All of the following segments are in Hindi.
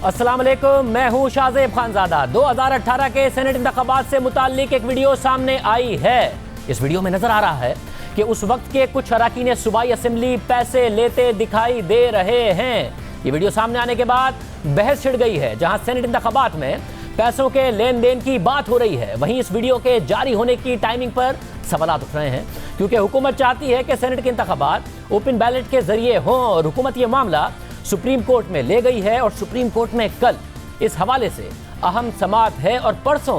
अस्सलाम वालेकुम, मैं हूं शाहजेब खानजादा। 2018 के सेनेट इंतखाबात से मुताल्लिक एक वीडियो सामने आई है। इस वीडियो में नजर आ रहा है कि उस वक्त के कुछ अराकीन सूबाई असेंबली पैसे लेते दिखाई दे रहे हैं। ये वीडियो सामने आने के बाद बहस छिड़ गई है। जहां सेनेट इंतखाबात में पैसों के लेन देन की बात हो रही है, वहीं इस वीडियो के जारी होने की टाइमिंग पर सवाल उठ रहे हैं, क्योंकि हुकूमत चाहती है कि सेनेट के इंतखाबात ओपन बैलेट के जरिए हों और हुकूमत ये मामला सुप्रीम कोर्ट में ले गई है और सुप्रीम कोर्ट में कल इस हवाले से अहम समाअत है और परसों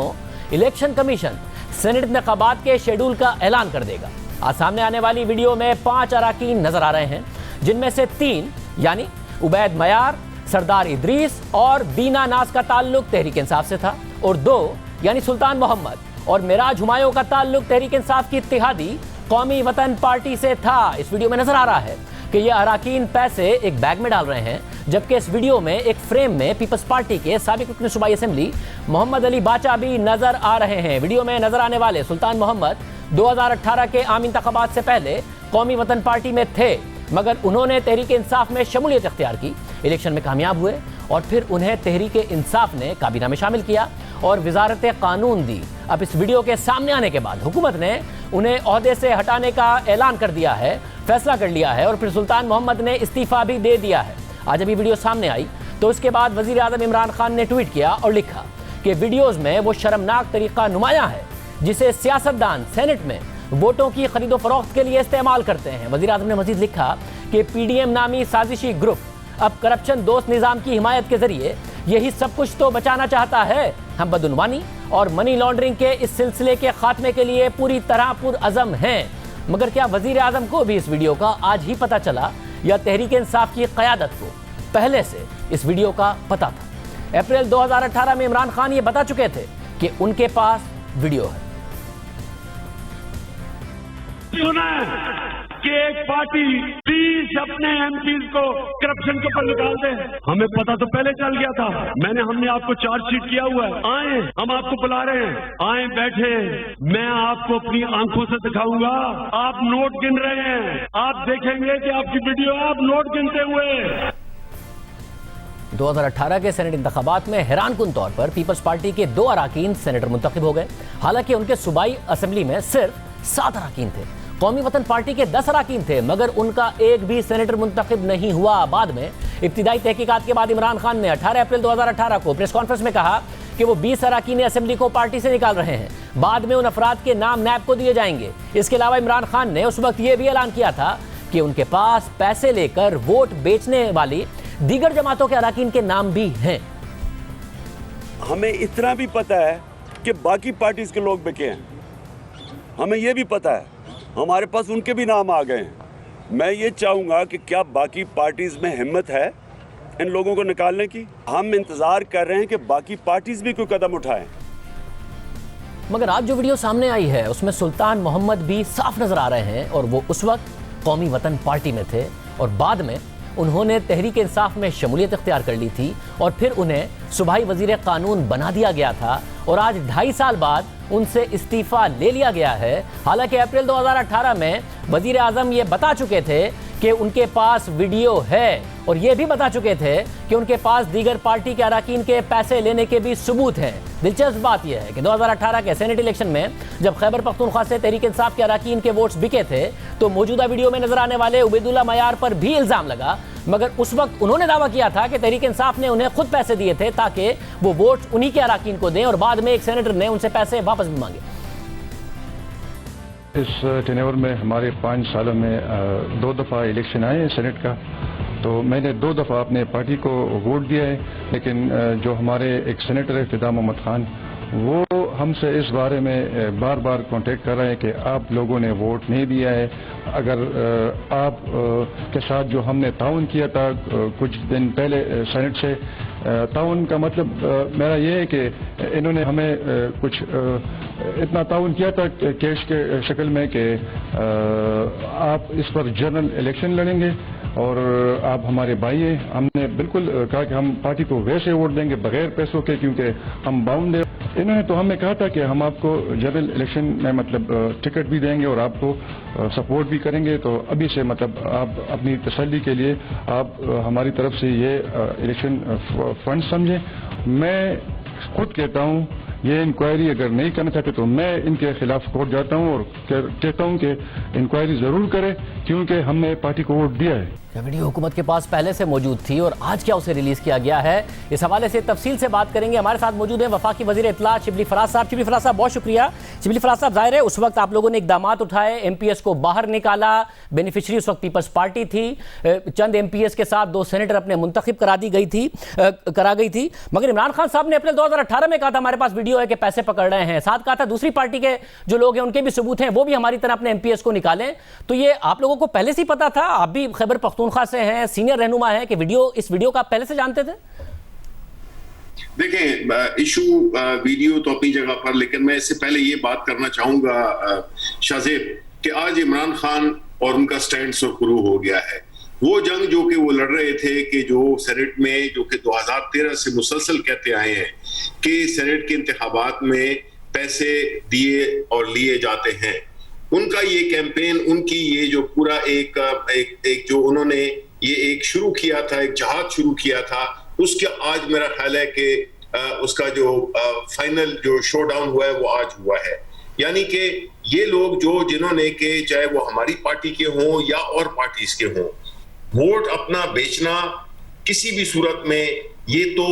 इलेक्शन कमीशन सेनेट इंतखाबात के शेड्यूल का ऐलान कर देगा। आज सामने आने वाली वीडियो में 5 अराकीन नजर आ रहे हैं, जिनमें से 3 यानी उबैद मयार, सरदार इदरीस और दीना नाज का ताल्लुक तहरीक इंसाफ से था और 2 यानी सुल्तान मोहम्मद और मिराज हुमायूं का ताल्लुक तहरीक इंसाफ की इत्तेहादी कौमी वतन पार्टी से था। इस वीडियो में नजर आ रहा है कि ये अराकीन पैसे एक बैग में डाल रहे हैं, जबकि इस वीडियो में एक फ्रेम में पीपल्स पार्टी के साबिक रुकन सूबाई असेंबली मोहम्मद अली बाचा भी नजर आ रहे हैं। वीडियो में नजर आने वाले सुल्तान मोहम्मद 2018 के आम इंतखाबात से पहले कौमी वतन पार्टी में थे, मगर उन्होंने तहरीक इंसाफ में शमूलियत इख्तियार की, इलेक्शन में कामयाब हुए और फिर उन्हें तहरीक इंसाफ ने काबीना में शामिल किया और वजारत कानून दी। अब इस वीडियो के सामने आने के बाद हुकूमत ने उन्हें ओहदे से हटाने का ऐलान कर दिया है, फैसला कर लिया है और फिर सुल्तान मोहम्मद ने इस्तीफा भी दे दिया है। आज अभी वीडियो सामने आई तो उसके बाद वजीर आजम इमरान खान ने ट्वीट किया और लिखा कि वीडियोज में वो शर्मनाक तरीका नुमायां है जिसे सियासतदान सेनेट में वोटों की खरीदो फरोख्त के लिए इस्तेमाल करते हैं। वजीर आजम ने मजीद लिखा कि पीडीएम नामी साजिशी ग्रुप अब करप्शन दोस्त निजाम की हिमायत के जरिए यही सब कुछ तो बचाना चाहता है। हम बदउनवानी और मनी लॉन्ड्रिंग के इस सिलसिले के खात्मे के लिए पूरी तरह पुरअज़म हैं। मगर क्या वजीर आजम को भी इस वीडियो का आज ही पता चला या तहरीक इंसाफ की क़यादत को पहले से इस वीडियो का पता था? अप्रैल 2018 में इमरान खान ये बता चुके थे कि उनके पास वीडियो है। कि एक पार्टी 30 अपने एमपीज को करप्शन के ऊपर निकाल दे। हमें पता तो पहले चल गया था। हमने आपको चार्जशीट किया हुआ है। आए, हम आपको बुला रहे हैं, आए बैठे, मैं आपको अपनी आंखों से दिखाऊंगा। आप नोट गिन रहे हैं, आप देखेंगे कि आपकी वीडियो आप नोट गिनते हुए। 2018 के सेनेट इंतखाबात में हैरानकुन तौर पर पीपल्स पार्टी के 2 अराकीन सेनेटर मुंतखब हो गए। हालांकि उनके सूबाई असेंबली में सिर्फ 7 अराकीन थे। कौमी वतन पार्टी के 10 अराकीन थे, मगर उनका एक भी सेनेटर मुंतखब नहीं हुआ। बाद में इब्तिदाई तहकीकात के बाद इमरान खान ने 18 अप्रैल 2018 को प्रेस कॉन्फ्रेंस में कहा कि वो 20 अराकीन असेंबली को पार्टी से निकाल रहे हैं। बाद में उन अफराद के नाम नैब को दिए जाएंगे। इसके अलावा इमरान खान ने उस वक्त ये भी ऐलान किया था कि उनके पास पैसे लेकर वोट बेचने वाली दीगर जमातों के अराकीन के नाम भी हैं। हमें इतना भी पता है कि बाकी पार्टीज के लोग बिके हैं, हमें यह भी पता है, हमारे पास उनके भी नाम आ गए हैं। मैं ये चाहूँगा कि क्या बाकी पार्टीज में हिम्मत है इन लोगों को निकालने की? हम इंतज़ार कर रहे हैं कि बाकी पार्टीज भी कोई कदम उठाएं। मगर आज जो वीडियो सामने आई है उसमें सुल्तान मोहम्मद भी साफ नजर आ रहे हैं और वो उस वक्त कौमी वतन पार्टी में थे और बाद में उन्होंने तहरीक इंसाफ में शमूलियत इख्तियार कर ली थी और फिर उन्हें सूबाई वजीर कानून बना दिया गया था और आज 2.5 साल बाद उनसे इस्तीफा ले लिया गया है। हालांकि अप्रैल 2018 में वजीर आजम ये बता चुके थे कि उनके पास वीडियो है और ये भी बता चुके थे कि उनके पास दीगर पार्टी के अराकीन के पैसे लेने के भी सबूत हैं। दिलचस्प बात यह है कि 2018 के सेनेट इलेक्शन में जब खैबर पख्तूनख्वा से तहरीक इंसाफ के अराकीन के वोट्स बिके थे तो मौजूदा वीडियो में नजर आने वाले उबैदुल्ला मयार पर भी इल्जाम लगा, मगर उस वक्त उन्होंने दावा किया था कि तहरीक इंसाफ ने उन्हें खुद पैसे दिए थे ताकि वो वोट उन्हीं के अराकीन को दें और बाद में एक सेनेटर ने उनसे पैसे वापस भी मांगे। इस टेनेवर में हमारे 5 सालों में 2 दफ़ा इलेक्शन आए हैं सेनेट का, तो मैंने 2 दफ़ा अपने पार्टी को वोट दिया है, लेकिन जो हमारे एक सेनेटर है फिदा मोहम्मद खान, वो हमसे इस बारे में बार बार कांटेक्ट कर रहे हैं कि आप लोगों ने वोट नहीं दिया है। अगर आप के साथ जो हमने ताउन किया था कुछ दिन पहले सेनेट से, ताउन का मतलब मेरा ये है कि इन्होंने हमें कुछ इतना ताउन किया था कैश के शक्ल में कि आप इस पर जनरल इलेक्शन लड़ेंगे और आप हमारे भाई हैं। हमने बिल्कुल कहा कि हम पार्टी को वैसे वोट देंगे बगैर पैसों के, क्योंकि हम बाउंड है। इन्होंने तो हमें कहा था कि हम आपको जनरल इलेक्शन में मतलब टिकट भी देंगे और आपको सपोर्ट भी करेंगे। तो अभी से मतलब आप अपनी तसल्ली के लिए आप हमारी तरफ से ये इलेक्शन फंड समझें। मैं खुद कहता हूँ ये इंक्वायरी अगर नहीं करना चाहते तो मैं इनके खिलाफ कोर्ट जाता हूँ और कहता हूँ कि इंक्वायरी जरूर करें, क्योंकि हमने पार्टी को वोट दिया है। यह वीडियो हुकूमत के पास पहले से मौजूद थी और आज क्या उसे रिलीज किया गया है, इस हवाले से तफसील से बात करेंगे। हमारे साथ मौजूद हैं वफाकी वजीर इत्तलात शिबली फराज साहब। शिबली फराज साहब बहुत शुक्रिया। शिबली फराज साहब, जाहिर है उस वक्त आप लोगों ने इकदामात उठाए, MPS को बाहर निकाला, बेनिफिशरी उस वक्त पीपल्स पार्टी थी, चंद MPS के साथ 2 सेनेटर अपने मुंतखब करा गई थी, मगर इमरान खान साहब ने अप्रैल 2018 में कहा था हमारे पास वीडियो है कि पैसे पकड़ रहे हैं। साथ कहा था दूसरी पार्टी के जो लोग हैं उनके भी सबूत हैं, वो भी हमारी तरह अपने MPS को निकालें। तो ये आप लोगों को पहले से ही पता था? आप भी खैबर पख्तूनख्वा से हैं, सीनियर रहनुमा है, कि इस वीडियो का आप पहले से जानते थे? देखें, इशू वीडियो तो अपनी जगह पर, लेकिन मैं इससे पहले ये बात करना चाहूंगा शाहजेब कि आज इमरान खान और उनका स्टैंड शुरू हो गया है। वो जंग जो कि वो लड़ रहे थे कि जो सेनेट में जो कि 2013 से मुसलसल कहते आए हैं कि सेनेट के इंतखाबात में पैसे दिए और लिए जाते हैं, उनका ये कैंपेन, उनकी ये जो पूरा एक जो उन्होंने ये एक शुरू किया था, एक जहाद शुरू किया था, उसके आज मेरा ख्याल है कि उसका जो फाइनल जो शो डाउन हुआ है वो आज हुआ है। यानी कि ये लोग जिन्होंने कि चाहे वो हमारी पार्टी के हों या और पार्टीज के हों, वोट अपना बेचना किसी भी सूरत में, ये तो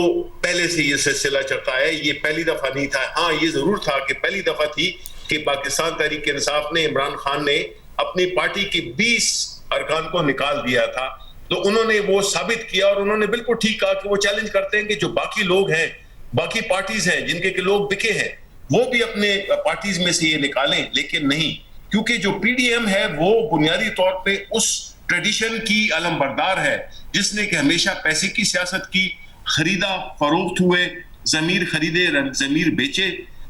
पहले से ये सिलसिला चलता है। ये पहली दफा नहीं था। हाँ, ये जरूर था कि पहली दफा थी कि पाकिस्तान तहरीक इंसाफ ने, इमरान खान ने अपनी पार्टी के 20 अरकान को निकाल दिया था। तो उन्होंने वो साबित किया और उन्होंने बिल्कुल ठीक कहा कि वो चैलेंज करते हैं कि जो बाकी लोग हैं, बाकी पार्टीज हैं जिनके के लोग बिके हैं, वो भी अपने पार्टीज में से ये निकालें। लेकिन नहीं, क्योंकि जो PDM है वो बुनियादी तौर पे उस ट्रेडिशन की अलमबरदार है जिसने कि हमेशा पैसे की सियासत की, खरीदा फरोख्त हुए, जमीर खरीदे जमीर बेचे।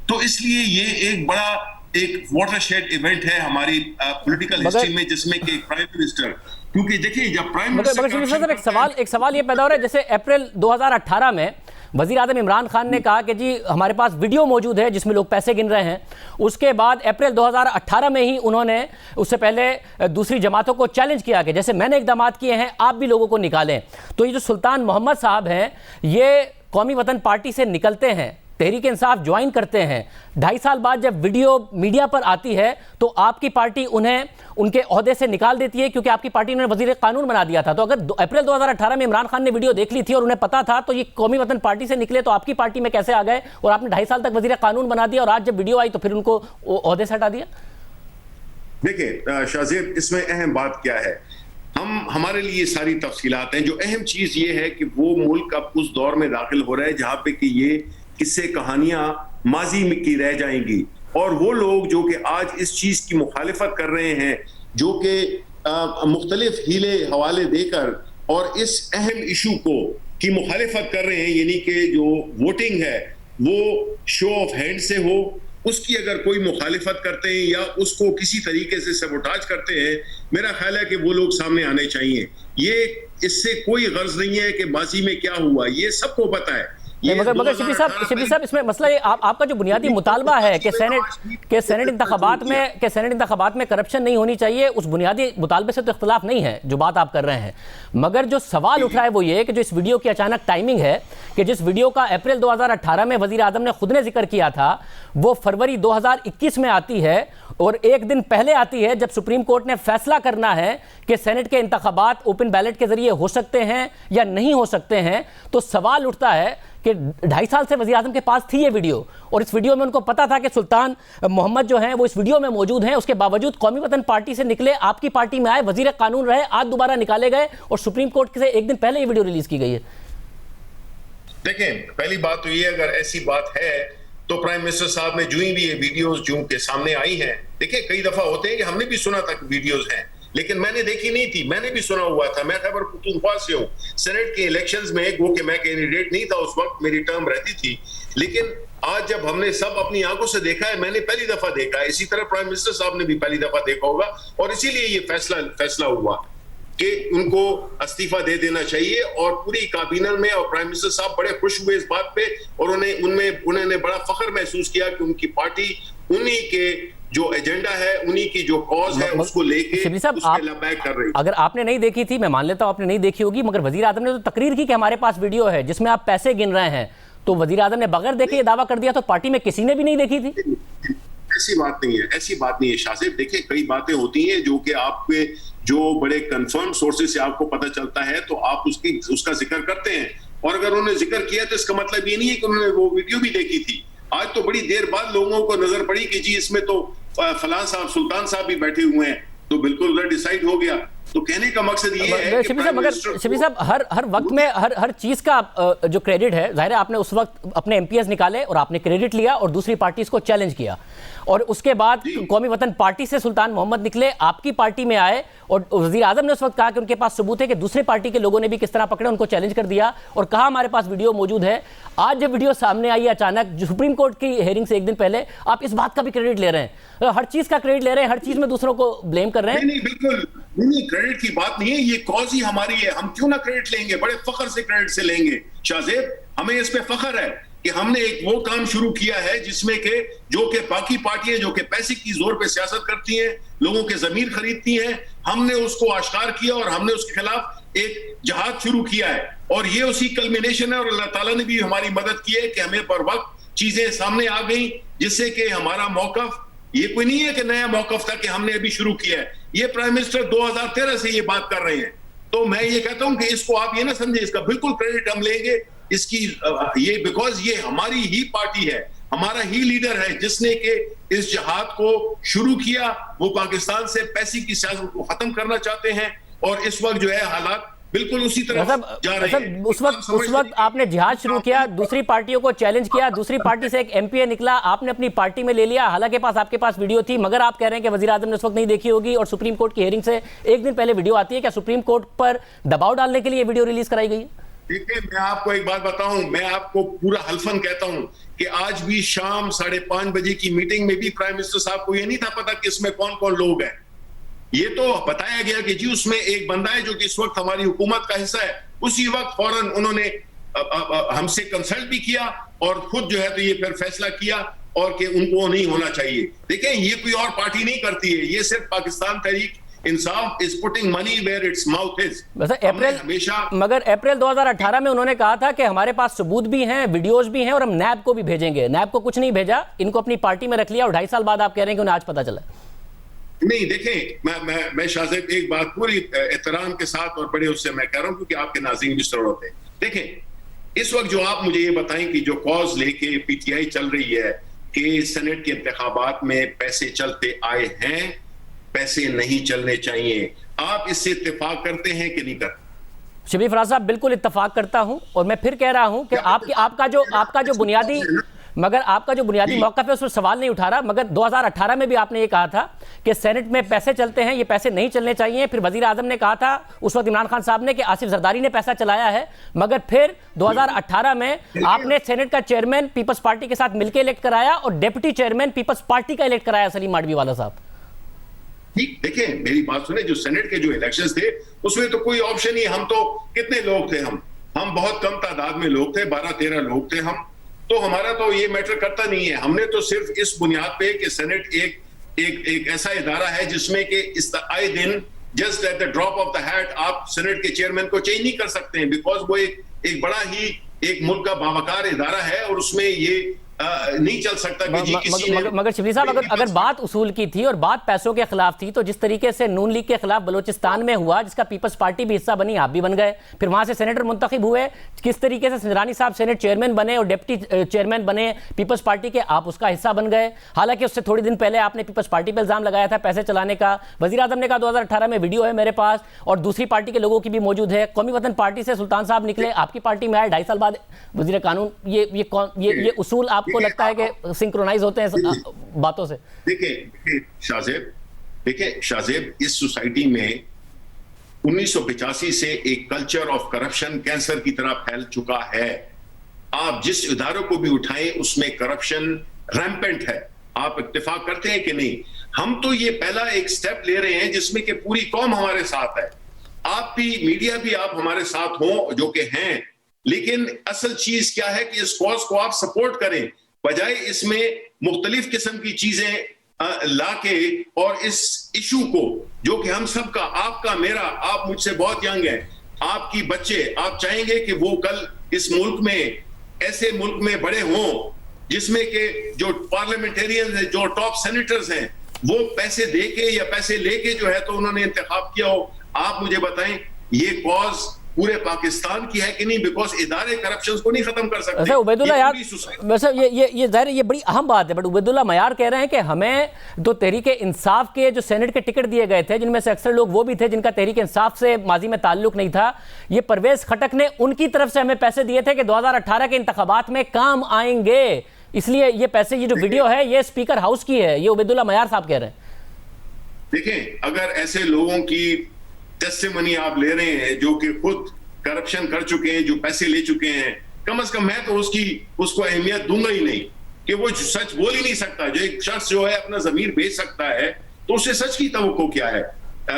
तो इसलिए ये एक बड़ा एक वाटरशेड इवेंट है हमारी पॉलिटिकल हिस्ट्री में, जिसमें कि प्राइम मिनिस्टर, क्योंकि देखिए जब प्राइम मिनिस्टर एक सवाल ये पैदा हो रहा है, जैसे अप्रैल 2018 में वजीर आज़म इमरान खान ने कहा कि जी हमारे पास वीडियो मौजूद है जिसमें लोग पैसे गिन रहे हैं। उसके बाद अप्रैल 2018 में ही उन्होंने उससे पहले दूसरी जमातों को चैलेंज किया कि जैसे मैंने इक़दामात किए हैं आप भी लोगों को निकालें। तो ये जो सुल्तान मोहम्मद साहब हैं, ये कौमी वतन पार्टी से निकलते हैं, तहरीक इंसाफ ज्वाइन करते हैं। 2.5 साल बाद जब वीडियो मीडिया पर आती है तो आपकी पार्टी उन्हें उनके ओहदे से निकाल देती है, क्योंकि आपकी पार्टी ने वजीर कानून बना दिया था। तो अगर अप्रैल 2018 में इमरान खान ने वीडियो देख ली थी और उन्हें पता था, तो ये कौमी वतन पार्टी से निकले तो आपकी पार्टी में कैसे आ गए और आपने 2.5 साल तक वजीर कानून बना दिया और आज जब वीडियो आई तो फिर उनको ओहदे से हटा दिया? देखिए शाहजेब, इसमें अहम बात क्या है, हमारे लिए सारी तफसीलात हैं। जो अहम चीज ये है कि वो मुल्क अब उस दौर में दाखिल हो रहा है जहां पे कि ये किस्से कहानियां माजी में की रह जाएंगी, और वो लोग जो कि आज इस चीज की मुखालिफत कर रहे हैं, जो कि मुख्तलिफ हीले हवाले देकर और इस अहम इशू को की मुखालिफत कर रहे हैं, यानी कि जो वोटिंग है वो शो ऑफ हैंड से हो, उसकी अगर कोई मुखालिफत करते हैं या उसको किसी तरीके से सबोटाज करते हैं, मेरा ख्याल है कि वो लोग सामने आने चाहिए। ये इससे कोई गर्ज नहीं है कि माजी में क्या हुआ, ये सबको पता है। मगर शिबली साहब इसमें मसला ये आपका जो बुनियादी मुतालबा है कि सेनेट इंतखाबात में करप्शन नहीं होनी चाहिए, उस बुनियादी मुतालबे से तो इख्तिलाफ नहीं है जो बात आप कर रहे हैं। मगर जो सवाल उठ रहा है वो ये कि जो इस वीडियो की अचानक टाइमिंग है कि जिस वीडियो का अप्रैल 2018 में वजीर आज़म ने खुद ने जिक्र किया था, वो फरवरी 2021 में आती है और एक दिन पहले आती है जब सुप्रीम कोर्ट ने फैसला करना है कि सेनेट के इंतखाबात ओपन बैलेट के जरिए हो सकते हैं या नहीं हो सकते हैं। तो सवाल उठता है कि 2.5 साल से वज़ीर आज़म के पास थी ये वीडियो और इस वीडियो में उनको पता था कि सुल्तान मोहम्मद जो हैं वो इस वीडियो में मौजूद हैं, उसके बावजूद कौमी वतन पार्टी से निकले, आपकी पार्टी में आए, वजीर कानून रहे, आज दोबारा निकाले गए और सुप्रीम कोर्ट से एक दिन पहले ये वीडियो रिलीज की गई है। देखें, पहली बात तो ये, अगर ऐसी बात है तो प्राइम मिनिस्टर साहब ने जो भी ये वीडियोस जो के सामने आई हैं, देखिए कई दफा होते हैं कि हमने भी सुना था कि वीडियोस हैं, लेकिन मैंने देखी नहीं थी, मैंने भी सुना हुआ था। मैं खैबर पख्तूनख्वा से हूँ, सेनेट के इलेक्शंस में वो कि मैं कैंडिडेट नहीं था उस वक्त, मेरी टर्म रहती थी, लेकिन आज जब हमने सब अपनी आंखों से देखा है, मैंने पहली दफा देखा है, इसी तरह प्राइम मिनिस्टर साहब ने भी पहली दफा देखा होगा और इसीलिए ये फैसला हुआ। कि उनको इस्तीफा दे देना चाहिए। और पूरी काबीना में और प्राइम मिनिस्टर साहब बड़े खुश हुए इस बात पे, और उन्होंने बड़ा फख्र महसूस किया कि उनकी पार्टी उन्हीं के जो एजेंडा है, उन्हीं की जो कॉज है, उसको लेके उसके लबैक कर रही है। अगर आपने नहीं देखी थी, मैं मान लेता हूं आपने नहीं देखी होगी, मगर वजीर आजम ने तो तकरीर की कि हमारे पास वीडियो है जिसमें आप पैसे गिन रहे हैं, तो वजीर आजम ने बगैर देखे ये दावा कर दिया, तो पार्टी में किसी ने भी नहीं देखी थी? ऐसी बात नहीं है, ऐसी बात नहीं है शाहजेब। देखिए, कई बातें होती हैं जो कि आपके जो बड़े कंफर्म सोर्सेज से आपको पता चलता है तो आप उसका जिक्र करते हैं, और अगर उन्होंने जिक्र किया तो इसका मतलब ये नहीं है कि उन्होंने वो वीडियो भी देखी थी। आज तो बड़ी देर बाद लोगों को नजर पड़ी कि जी इसमें तो फलां साहब, सुल्तान साहब भी बैठे हुए हैं, तो बिल्कुल उधर डिसाइड हो गया। तो कहने का मकसद ये है कि शबीर साहब हर वक्त में हर चीज का जो क्रेडिट है, जाहिर है आपने उस वक्त अपने एमपीएस निकाले और आपने क्रेडिट लिया और दूसरी पार्टी को चैलेंज किया, और उसके बाद कौमी वतन पार्टी से सुल्तान मोहम्मद निकले, आपकी पार्टी में आए, और वजीर आजम ने उस वक्त कहा कि उनके पास सबूत है कि दूसरे पार्टी के लोगों ने भी किस तरह पकड़े, उनको चैलेंज कर दिया और कहा हमारे पास वीडियो मौजूद है। आज जब वीडियो सामने आई अचानक सुप्रीम कोर्ट की हेयरिंग से एक दिन पहले, आप इस बात का भी क्रेडिट ले रहे हैं, हर चीज का क्रेडिट ले रहे हैं, हर चीज में दूसरों को ब्लेम कर रहे हैं। नहीं, बिल्कुल नहीं, क्रेडिट की बात नहीं है, ये कॉज ही हमारी है, हम क्यों ना क्रेडिट लेंगे, बड़े फख्र से क्रेडिट से लेंगे शाहजेब। हमें इस पे फख्र है कि हमने एक वो काम शुरू किया है जिसमें के जो कि बाकी पार्टियां जो कि पैसे की जोर पे सियासत करती हैं, लोगों के जमीर खरीदती हैं, हमने उसको आश्कार किया और हमने उसके खिलाफ एक जहाद शुरू किया है, और ये उसी कल्मिनेशन है। और अल्लाह ताला ने भी हमारी मदद की है कि हमें बर वक्त चीजें सामने आ गई, जिससे कि हमारा मौकफ ये कोई नहीं है कि नया मौकफ था कि हमने अभी शुरू किया है, ये प्राइम मिनिस्टर 2013 से ये बात कर रहे हैं। तो मैं ये कहता हूं कि इसको आप ये ना समझे, इसका बिल्कुल क्रेडिट हम लेंगे इसकी, ये बिकॉज ये हमारी ही पार्टी है, हमारा ही लीडर है जिसने के इस जहाद को शुरू किया। वो पाकिस्तान से पैसे की सियासत को खत्म करना चाहते हैं, और इस वक्त जो है हालात बिल्कुल उसी तरफ जा रहे हैं। उस वक्त आपने जिहाद शुरू किया, दूसरी पार्टियों को चैलेंज किया, दूसरी पार्टी से एक एमपीए निकला, आपने अपनी पार्टी में ले लिया, हालांकि आपके पास वीडियो थी, मगर आप कह रहे हैं कि वजीर आजम ने उस वक्त नहीं देखी होगी, और सुप्रीम कोर्ट की हियरिंग से एक दिन पहले वीडियो आती है। क्या सुप्रीम कोर्ट पर दबाव डालने के लिए वीडियो रिलीज कराई गई? देखिए, मैं आपको एक बात बताऊं, मैं आपको पूरा हल्फन कहता हूं कि आज भी शाम 5:30 बजे की मीटिंग में भी प्राइम मिनिस्टर साहब को यह नहीं था पता कि इसमें कौन कौन लोग हैं। ये तो बताया गया कि जी उसमें एक बंदा है जो कि इस वक्त हमारी हुकूमत का हिस्सा है। उसी वक्त फौरन उन्होंने हमसे कंसल्ट भी किया और खुद जो है तो ये फिर फैसला किया, और कि उनको नहीं होना चाहिए। देखें, ये कोई और पार्टी नहीं करती है, ये सिर्फ Pakistan Tehreek Insaf is putting money where its mouth is. मगर अप्रैल 2018 में उन्होंने कहा था कि हमारे पास सबूत भी हैं, वीडियोस भी हैं, और हम नैब को भी भेजेंगे। नैब को कुछ नहीं भेजा, इनको अपनी पार्टी में रख लिया, और 2.5 साल बाद आप कह रहे हैं कि उन्हें आज पता चला। नहीं, देखें, मैं शाहजेब एक बात पूरी एहतराम के साथ और बड़े उससे मैं कह रहा हूं, क्योंकि आपके नाज़रीन जिस तरह होते हैं। देखें, इस वक्त जो आप मुझे ये बताएं कि जो कॉज लेके पीटीआई चल रही है कि सेनेट के इंतखाबात में पैसे चलते आए हैं, पैसे नहीं चलने चाहिए, आप इससे इत्तेफाक करते हैं कि नहीं करते? शबीर फराज साहब, बिल्कुल इत्तेफाक करता हूं, और मैं फिर कह रहा हूं कि आपका जो बुनियादी मौक़िफ़ है उस पर सवाल नहीं उठा रहा। मगर 2018 में भी आपने ये कहा था कि सेनेट में पैसे चलते हैं, ये पैसे नहीं चलने चाहिए। फिर वजीर आजम ने कहा था उस वक्त इमरान खान साहब ने कि आसिफ जरदारी ने पैसा चलाया है। मगर फिर 2018 में आपने सेनेट का चेयरमैन पीपल्स पार्टी के साथ मिलकर इलेक्ट कराया, और डिप्टी चेयरमैन पीपल्स पार्टी का इलेक्ट कराया, सलीम माडवीवाला साहब। ठीक, देखिए मेरी बात सुने, जो सेनेट के जो इलेक्शंस थे उसमें तो कोई ऑप्शन ही, हम तो कितने लोग थे, हम बहुत कम तादाद में लोग थे, 12-13 लोग थे हम, तो हमारा तो ये मैटर करता नहीं है। हमने तो सिर्फ इस बुनियाद पे कि सेनेट एक ऐसा इदारा है जिसमें कि इस आए दिन just at the drop of the hat आप सेनेट के चेयरमैन को चेंज नहीं कर सकते हैं, बिकॉज वो एक बड़ा ही एक मुल्क का बावकार इदारा है, और उसमें ये नहीं चल सकता कि जी किसी ने। मगर शबीर साहब, अगर बात उसूल की थी और बात पैसों के खिलाफ थी, तो जिस तरीके से नून लीग के खिलाफ बलोचिस्तान में हुआ, जिसका पीपल्स पार्टी भी हिस्सा बनी, आप भी बन गए, फिर वहां से सेनेटर मुंतखब हुए, किस तरीके से संजरानी साहब सेनेट चेयरमैन बने और डिप्टी चेयरमैन बने पीपल्स पार्टी के, आप उसका हिस्सा बन गए। हालांकि उससे थोड़ी दिन पहले आपने पीपल्स पार्टी पर इल्जाम लगाया था पैसे चलाने का। वजीर आजम ने कहा 2018 में वीडियो है मेरे पास, और दूसरी पार्टी के लोगों की भी मौजूद है। कौमी वतन पार्टी से सुल्तान साहब निकले, आपकी पार्टी में आए, 2.5 साल बाद वजीर कानून। ये उसूल आपको लगता है कि सिंक्रोनाइज होते हैं बातों से? देखिए शाहजेब, इस सोसाइटी में 1985 से एक कल्चर ऑफ करप्शन कैंसर की तरह फैल चुका है। आप जिस इदारों को भी उठाएं उसमें करप्शन रैम्पेंट है। आप इत्तेफाक करते हैं कि नहीं? हम तो ये पहला एक स्टेप ले रहे हैं जिसमें कि पूरी कौम हमारे साथ है। आप भी, मीडिया भी, आप हमारे साथ हो जो कि हैं, लेकिन असल चीज क्या है कि इस कॉज को आप सपोर्ट करें, बजाय इसमें मुख्तलिफ किस्म की चीजें लाके और इस इशू को जो कि हम सबका, आपका, मेरा, आप मुझसे बहुत यंग हैं, आपकी बच्चे, आप चाहेंगे कि वो कल इस मुल्क में, ऐसे मुल्क में बड़े हों जिसमें के जो पार्लियामेंटेरियन हैं, जो टॉप सेनेटर्स हैं, वो पैसे देके या पैसे लेके जो है तो उन्होंने इंतखाब किया हो। आप मुझे बताएं ये कॉज पूरे पाकिस्तान की है कि नहीं? बिकॉज इदारे करप्शन को नहीं खत्म कर सकते। वैसे उबैदुल्ला यार, वैसे ये जाहिर ये बड़ी अहम बात है, बट उबैदुल्ला मयार कह रहे हैं कि हमें तो तहरीक इंसाफ के जो सेनेट के टिकट दिए गए थे, जिनमें से अक्सर लोग वो भी थे जिनका तहरीक इंसाफ से माजी में ताल्लुक नहीं था, ये परवेज खटक ने उनकी तरफ से हमें पैसे दिए थे कि 2018 के इंतखाबात में काम आएंगे, इसलिए ये पैसे, ये जो वीडियो है ये स्पीकर हाउस की है, ये उबैदुल्ला मयार साहब कह रहे हैं। देखें, अगर ऐसे लोगों की टेस्टिमनी आप ले रहे हैं जो कि खुद करप्शन कर चुके हैं, जो पैसे ले चुके हैं, कम से कम मैं तो उसको अहमियत दूंगा ही नहीं कि वो सच बोल ही नहीं सकता। जो एक शख्स जो है अपना जमीर बेच सकता है तो उससे सच की तवक्को क्या है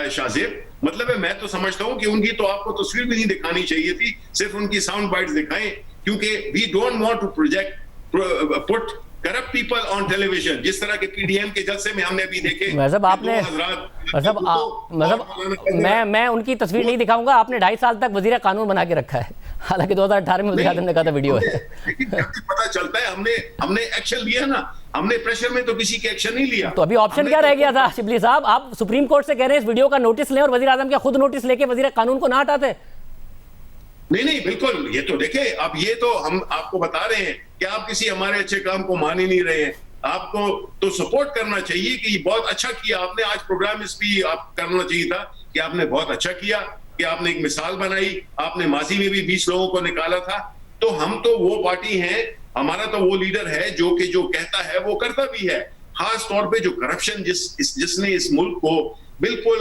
शाहजेब? मतलब है, मैं तो समझता हूं कि उनकी तो आपको तस्वीर भी नहीं दिखानी चाहिए थी, सिर्फ उनकी साउंड बाइट्स दिखाएं, क्योंकि we don't want to put corrupt people on television, जिस तरह के पीडीएम के जलसे में हमने अभी देखे। मैं उनकी तस्वीर नहीं दिखाऊंगा, आपने 2.5 साल तक वजीर कानून बना के रखा है, हालांकि 2018 में वज़ीर आज़म ने कहा था वीडियो है। पता चलता है हमने एक्शन लिया ना, हमने प्रेशर में तो किसी के एक्शन नहीं लिया। तो अभी ऑप्शन क्या रह गया था शिबली साहब? आप सुप्रीम कोर्ट से कह रहे हैं इस वीडियो का नोटिस लें और वज़ीर आज़म का खुद नोटिस लेके वज़ीर कानून को ना हटाते। नहीं, बिल्कुल, ये तो देखे, अब ये तो हम आपको बता रहे हैं कि आप किसी हमारे अच्छे काम को मान ही नहीं रहे हैं। आपको तो सपोर्ट करना चाहिए कि बहुत अच्छा किया आपने, आज प्रोग्राम इस भी आप करना चाहिए था कि आपने बहुत अच्छा किया कि आपने एक मिसाल बनाई, आपने माजी में भी 20 लोगों को निकाला था। तो हम तो वो पार्टी हैं, हमारा तो वो लीडर है जो कि जो कहता है वो करता भी है। खास तौर पे जो करप्शन जिसने इस मुल्क को बिल्कुल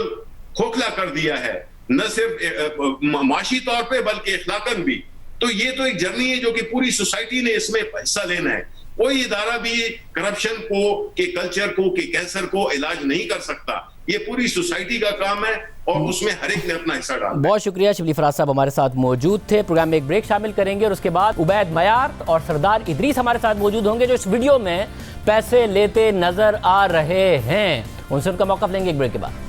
खोखला कर दिया है, न सिर्फ माशी तौर पे बल्कि इखलाकन भी। तो ये तो एक जर्नी है जो कि पूरी सोसाइटी ने इसमें हिस्सा लेना है। कोई इदारा भी करप्शन को, के कल्चर को, के कैंसर को इलाज नहीं कर सकता, ये पूरी सोसाइटी का काम है और उसमें हर एक ने अपना हिस्सा डाला। बहुत शुक्रिया, शिबली फराज साहब हमारे साथ मौजूद थे। प्रोग्राम में एक ब्रेक शामिल करेंगे और उसके बाद उबैद मयार और सरदार इदरीस हमारे साथ मौजूद होंगे जो इस वीडियो में पैसे लेते नजर आ रहे हैं, उनसे उनका मौका लेंगे एक ब्रेक के बाद।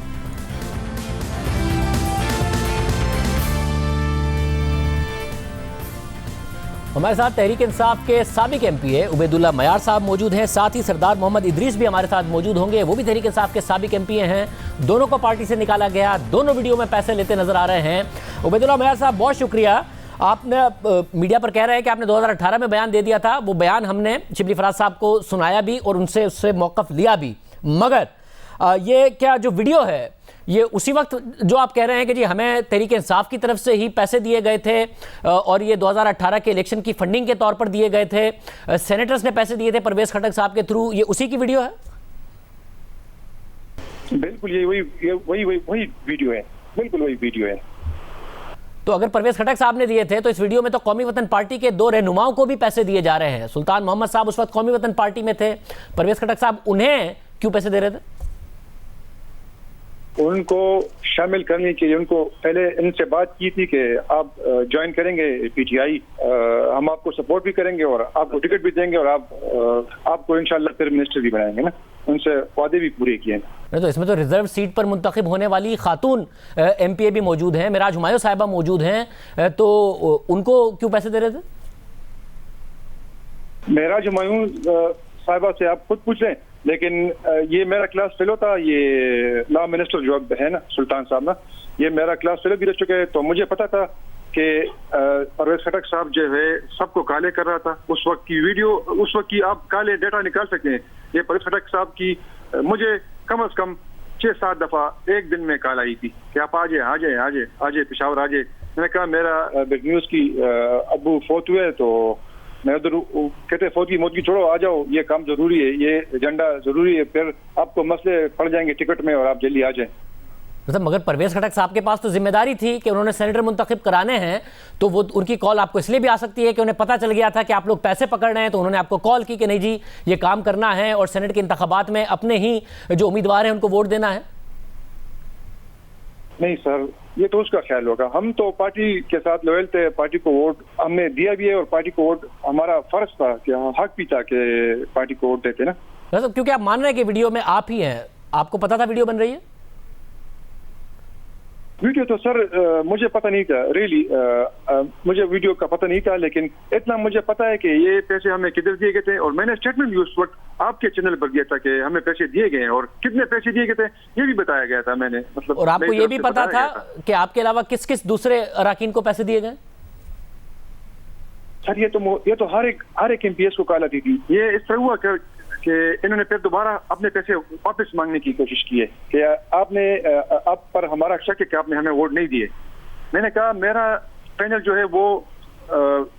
हमारे साथ तहरीक इंसाफ के साबिक एमपी उबैदुल्ला मयार साहब मौजूद हैं, साथ ही सरदार मोहम्मद इदरीस भी हमारे साथ मौजूद होंगे, वो भी तहरीक इंसाफ के साबिक एमपी हैं। दोनों को पार्टी से निकाला गया, दोनों वीडियो में पैसे लेते नजर आ रहे हैं। उबैदुल्ला मयार साहब बहुत शुक्रिया, आपने मीडिया पर कह रहे हैं कि आपने 2018 में बयान दे दिया था, वो बयान हमने शिबली फराज साहब को सुनाया भी और उनसे उससे मौक़िफ़ लिया भी, मगर ये क्या जो वीडियो है ये उसी वक्त जो आप कह रहे हैं कि जी हमें तहरीक इंसाफ की तरफ से ही पैसे दिए गए थे और ये 2018 के इलेक्शन की फंडिंग के तौर पर दिए गए थे, सेनेटर्स ने पैसे दिए थे परवेज खटक साहब के थ्रू, ये उसी की वीडियो है? बिल्कुल, ये वही वीडियो है, बिल्कुल वही वीडियो है। तो अगर परवेज खटक साहब ने दिए थे तो इस वीडियो में तो कौमी वतन पार्टी के 2 रहनुमाओं को भी पैसे दिए जा रहे हैं। सुल्तान मोहम्मद साहब उस वक्त कौमी वतन पार्टी में थे, परवेज खटक साहब उन्हें क्यों पैसे दे रहे थे? उनको शामिल करने के लिए उनको पहले इनसे बात की थी कि आप ज्वाइन करेंगे पीटीआई, हम आपको सपोर्ट भी करेंगे और आपको टिकट भी देंगे और आपको इंशाल्लाह फिर मिनिस्टर भी बनाएंगे ना, उनसे वादे भी पूरे किए। नहीं तो इसमें तो रिजर्व सीट पर मुंतखब होने वाली खातून एमपीए भी मौजूद हैं, मेराज हुमायूं साहिबा मौजूद हैं, तो उनको क्यों पैसे दे रहे थे? मेराज हुमायूं साहिबा से आप खुद पूछ लें, लेकिन ये मेरा क्लास फेलो था, ये लॉ मिनिस्टर जो है ना सुल्तान साहब ना, ये मेरा क्लास फेलो भी रह चुके हैं, तो मुझे पता था कि परवेज खटक साहब जो है सबको काले कर रहा था। उस वक्त की वीडियो, उस वक्त की आप काले डेटा निकाल सकते हैं। ये परवेज खटक साहब की मुझे कम से कम 6-7 दफा एक दिन में कॉल आई थी कि आप आ जाए पेशावर आ जाए। मैंने कहा मेरा बिग न्यूज की अबू फोत हुए, तो मैं उधर कहते फौत की मौत की छोड़ो, आ जाओ, ये काम जरूरी है, ये एजेंडा जरूरी है, फिर आपको मसले पड़ जाएंगे टिकट में और आप जल्दी आ जाएं। मतलब मगर परवेज खटक साहब के पास तो जिम्मेदारी थी कि उन्होंने सेनेटर मुंतखब कराने हैं, तो वो उनकी कॉल आपको इसलिए भी आ सकती है कि उन्हें पता चल गया था कि आप लोग पैसे पकड़ रहे हैं, तो उन्होंने आपको कॉल की कि नहीं जी ये काम करना है और सेनेट के इंतखाबात में अपने ही जो उम्मीदवार हैं उनको वोट देना है। नहीं सर, ये तो उसका ख्याल होगा। हम तो पार्टी के साथ लॉयल थे, पार्टी को वोट हमने दिया भी है और पार्टी को वोट हमारा फर्ज था कि हक भी था कि पार्टी को वोट देते ना। क्योंकि आप मान रहे हैं कि वीडियो में आप ही हैं, आपको पता था वीडियो बन रही है? वीडियो तो सर मुझे पता नहीं था, रियली मुझे वीडियो का पता नहीं था, लेकिन इतना मुझे पता है कि ये पैसे हमें किधर दिए गए थे और मैंने स्टेटमेंट भी उस वक्त आपके चैनल पर दिया था कि हमें पैसे दिए गए हैं और कितने पैसे दिए गए थे ये भी बताया गया था मैंने, मतलब। और आपको ये भी पता था कि आपके अलावा किस किस दूसरे अराकीन को पैसे दिए गए? सर ये तो हर एक एमपीएस को काला दी थी। ये इस तरह हुआ कि इन्होंने फिर दोबारा अपने पैसे वापस मांगने की कोशिश की है कि आप पर हमारा शक है कि आपने हमें वोट नहीं दिए। मैंने कहा मेरा पैनल जो है वो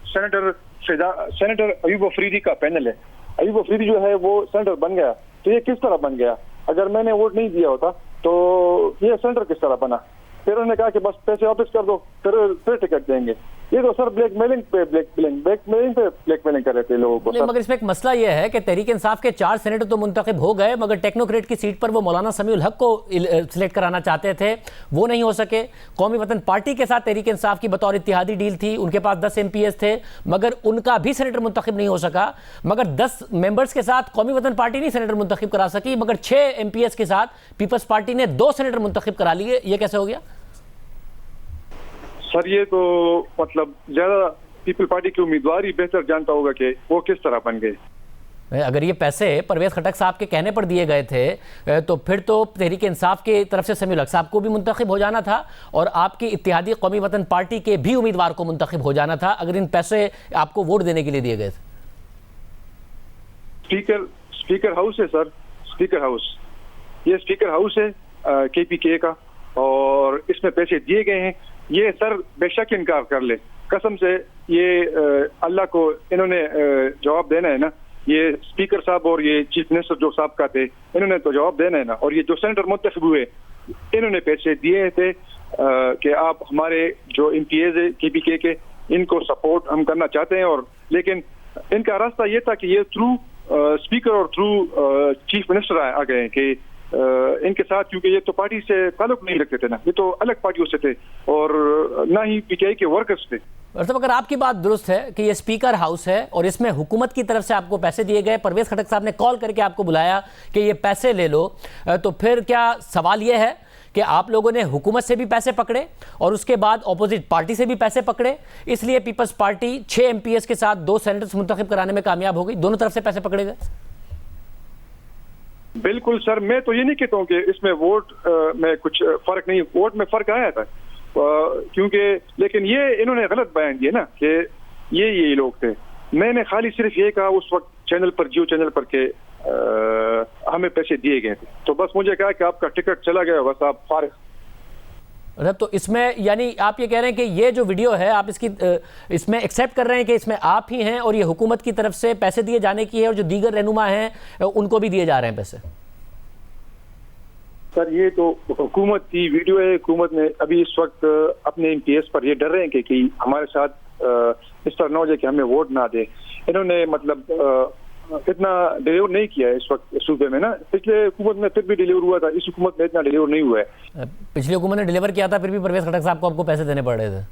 सेनेटर अयूब अफरीदी का पैनल है। अयूब अफरीदी जो है वो सेनेटर बन गया, तो ये किस तरह बन गया? अगर मैंने वोट नहीं दिया होता तो ये सेनेटर किस तरह बना? फिर उन्होंने कहा कि बस पैसे वापस कर दो, फिर टिकट देंगे। ये तो सर ब्लैकमेलिंग पे ब्लैकमेलिंग कर रहे थे लोगों को। मगर इसमें एक मसला यह है कि तहरीक इंसाफ के 4 सेनेटर तो मुंतखब हो गए, मगर टेक्नोक्रेट की सीट पर वो मौलाना समीउल हक को सिलेक्ट कराना चाहते थे, वो नहीं हो सके। कौमी वतन पार्टी के साथ तहरीक इंसाफ की बतौर इत्तिहादी डील थी, उनके पास 10 MPs थे, मगर उनका भी सेनेटर मुंतखब नहीं हो सका। मगर 10 मेंबर्स के साथ कौमी वतन पार्टी नहीं सेनेटर मुंतखब करा सकी, मगर 6 MPs के साथ पीपल्स पार्टी ने 2 सेनेटर मुंतखब करा लिए। ये कैसे हो गया? सर ये तो मतलब ज्यादा पीपल पार्टी के उम्मीदवार ही बेहतर जानता होगा कि वो किस तरह बन गए। अगर ये पैसे परवेज खटक साहब के कहने पर दिए गए थे तो फिर तो तहरीक इंसाफ की तरफ से समीउल हक साहब को भी मुंतखब हो जाना था और आपकी इत्तेहादी कौमी वतन पार्टी के भी उम्मीदवार को मुंतखब हो जाना था, अगर इन पैसे आपको वोट देने के लिए दिए गए थे। स्पीकर हाउस है सर, स्पीकर हाउस, ये स्पीकर हाउस है KPK का और इसमें पैसे दिए गए हैं। ये सर बेशक इनकार कर ले, कसम से ये अल्लाह को इन्होंने जवाब देना है ना। ये स्पीकर साहब और ये चीफ मिनिस्टर जो साहब का थे, इन्होंने तो जवाब देना है ना। और ये जो सेनेटर मुंतखब हुए, इन्होंने पैसे दिए थे कि आप हमारे जो MPs है KPK के, इनको सपोर्ट हम करना चाहते हैं। और लेकिन इनका रास्ता ये था कि ये थ्रू स्पीकर और थ्रू चीफ मिनिस्टर आ गए कि इनके साथ, क्योंकि ये तो पार्टी से ताल्लुक नहीं रखते थे ना, ये तो अलग पार्टियों से थे और ना ही PTI के वर्कर्स थे। मतलब अगर आपकी बात दुरुस्त है कि ये स्पीकर हाउस है और इसमें हुकूमत की तरफ से आपको पैसे दिए गए, परवेज खटक साहब ने कॉल करके आपको बुलाया कि ये पैसे ले लो, तो फिर क्या सवाल ये है कि आप लोगों ने हुकूमत से भी पैसे पकड़े और उसके बाद ऑपोजिट पार्टी से भी पैसे पकड़े, इसलिए पीपल्स पार्टी 6 MPs के साथ 2 सेनेटर्स मुंतखब कराने में कामयाब हो गई? दोनों तरफ से पैसे पकड़े गए? बिल्कुल सर, मैं तो ये नहीं कहता हूँ कि इसमें वोट में कुछ फर्क नहीं, वोट में फर्क आया था क्योंकि, लेकिन ये इन्होंने गलत बयान दिया ना कि ये लोग थे। मैंने खाली सिर्फ ये कहा उस वक्त चैनल पर, जियो चैनल पर के हमें पैसे दिए गए थे, तो बस मुझे कहा कि आपका टिकट चला गया, बस आप फारिग। मतलब तो इसमें यानी आप ये कह रहे हैं कि ये जो वीडियो है आप इसमें एक्सेप्ट कर रहे हैं कि इसमें आप ही हैं और ये हुकूमत की तरफ से पैसे दिए जाने की है और जो दीगर रहनुमा हैं उनको भी दिए जा रहे हैं पैसे? सर ये तो हुकूमत की वीडियो है। हुकूमत ने अभी इस वक्त अपने MPs पर ये डर रहे हैं कि हमारे साथ इस तरह ना हो जाए कि हमें वोट ना दे। इन्होंने मतलब इतना डिलीवर नहीं किया है इस वक्त सूबे में ना। पिछले हुकूमत में फिर भी डिलीवर हुआ था, इस हुकूमत में इतना डिलीवर नहीं हुआ है। पिछली हुकूमत ने डिलीवर किया था, फिर भी परवेज खटक साहब को आपको पैसे देने पड़ रहे थे?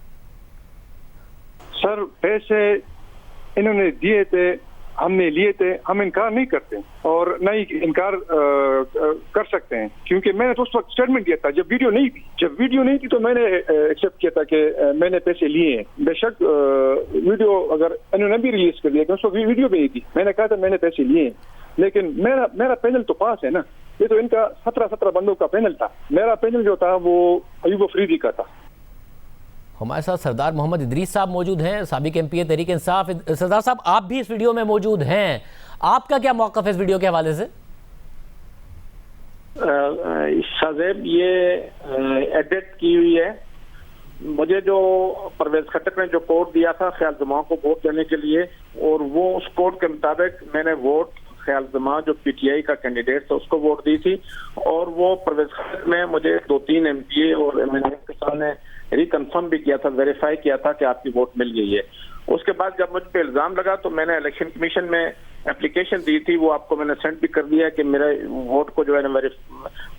सर पैसे इन्होंने दिए थे, हमने लिए थे, हम इनकार नहीं करते और न ही इनकार कर सकते हैं, क्योंकि मैंने तो उस वक्त स्टेटमेंट दिया था जब वीडियो नहीं थी। जब वीडियो नहीं थी तो मैंने एक्सेप्ट किया था कि मैंने पैसे लिए हैं। बेशक वीडियो अगर इन्होंने भी रिलीज कर दिया कि उस वक्त वीडियो भी नहीं थी, मैंने कहा था मैंने पैसे लिए हैं, लेकिन मेरा पैनल तो पास है ना। ये तो इनका 17 बंदों का पैनल था, मेरा पैनल जो था वो अयूब अफरीदी का था। हमारे साथ सरदार मोहम्मद इदरीस साहब मौजूद हैं, साबिक MP तहरीक इंसाफ। सरदार साहब, आप भी इस वीडियो में मौजूद हैं, आपका क्या मौक़िफ़ है इस वीडियो के हवाले से? शाज़ेब, ये एडिट की हुई है। मुझे जो परवेज खटक ने जो कोड दिया था ख्याल जमा को वोट देने के लिए, और वो उस कोड के मुताबिक मैंने वोट ख्याल जमा जो PTI का कैंडिडेट था उसको वोट दी थी, और वो परवेज खटक में मुझे 2-3 MPA और MNA के सामने रिकन्फर्म भी किया था, वेरीफाई किया था कि आपकी वोट मिल गई है। उसके बाद जब मुझ पे इल्जाम लगा तो मैंने इलेक्शन कमीशन में एप्लीकेशन दी थी, वो आपको मैंने सेंड भी कर दिया कि मेरे वोट को जो है ना मेरे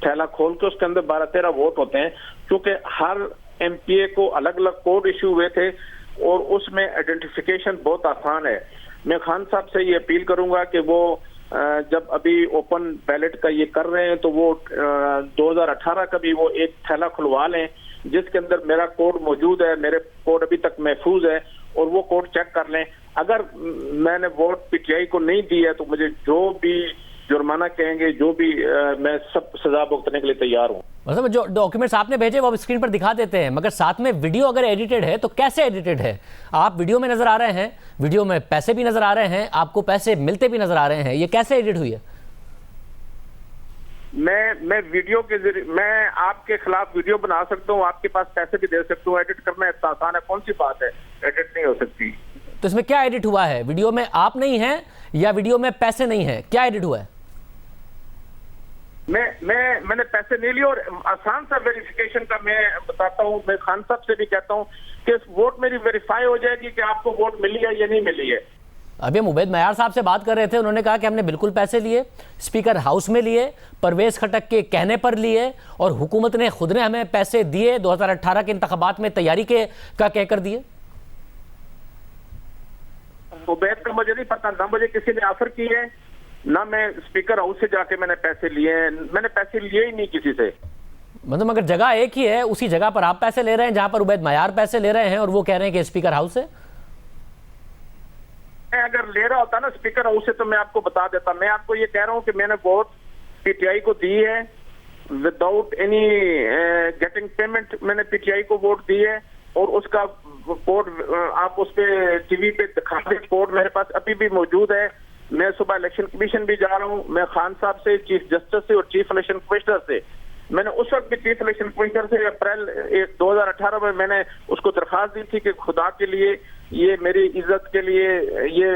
थैला खोल के उसके अंदर 12-13 वोट होते हैं, क्योंकि हर एमपीए को अलग अलग कोड इशू हुए थे और उसमें आइडेंटिफिकेशन बहुत आसान है। मैं खान साहब से ये अपील करूंगा कि वो जब अभी ओपन बैलेट का ये कर रहे हैं तो वो 2018 का भी वो एक थैला खुलवा लें जिसके अंदर मेरा कोड मौजूद है, मेरे कोड अभी तक महफूज है, और वो कोड चेक कर लें। अगर मैंने वोट पीटीआई को नहीं दी है तो मुझे जो भी जुर्माना कहेंगे, जो भी मैं सब सजा भुगतने के लिए तैयार हूँ। मतलब जो डॉक्यूमेंट्स आपने भेजे वो आप स्क्रीन पर दिखा देते हैं, मगर साथ में वीडियो अगर एडिटेड है तो कैसे एडिटेड है? आप वीडियो में नजर आ रहे हैं, वीडियो में पैसे भी नजर आ रहे हैं, आपको पैसे मिलते भी नजर आ रहे हैं, ये कैसे एडिट हुई है? मैं वीडियो के जरिए मैं आपके खिलाफ वीडियो बना सकता हूँ, आपके पास पैसे भी दे सकता हूँ। एडिट करना इतना आसान है, कौन सी बात है, एडिट नहीं हो सकती। तो इसमें क्या एडिट हुआ है? वीडियो में आप नहीं हैं या वीडियो में पैसे नहीं हैं, क्या एडिट हुआ है? मैंने पैसे नहीं लिए और आसान सा वेरिफिकेशन का मैं बताता हूँ। मैं खान साहब से भी कहता हूँ कि वोट मेरी वेरीफाई हो जाएगी कि आपको वोट मिली है या नहीं मिली है। अभी हम उबैद मयार साहब से बात कर रहे थे, उन्होंने कहा कि हमने बिल्कुल पैसे लिए, स्पीकर हाउस में लिए, परवेज खटक के कहने पर लिए, और हुकूमत ने खुद ने हमें पैसे दिए 2018 के इंतखाबात में तैयारी का कहकर दिए। उबैद का मुझे नहीं पता, ना मुझे किसी ने ऑफर की है, ना मैं स्पीकर हाउस से जाके मैंने पैसे लिए हैं। मैंने पैसे लिए ही नहीं किसी से। मतलब मगर जगह एक ही है, उसी जगह पर आप पैसे ले रहे हैं जहां पर उबैद मयार पैसे ले रहे हैं, और वो कह रहे हैं कि स्पीकर हाउस से। मैं अगर ले रहा होता ना स्पीकर हाउस से तो मैं आपको बता देता। मैं आपको ये कह रहा हूँ कि मैंने वोट पीटीआई को दी है विदाउट एनी गेटिंग पेमेंट। मैंने पीटीआई को वोट दी है और उसका कोड आप उस पे टीवी पे दिखा दें। कोड मेरे पास अभी भी मौजूद है। मैं सुबह इलेक्शन कमीशन भी जा रहा हूँ। मैं खान साहब से, चीफ जस्टिस से और चीफ इलेक्शन कमिश्नर से, मैंने उस वक्त भी चीफ इलेक्शन कमिश्नर से अप्रैल 2018 में मैंने उसको दरखास्त दी थी कि खुदा के लिए ये मेरी इज्जत के लिए ये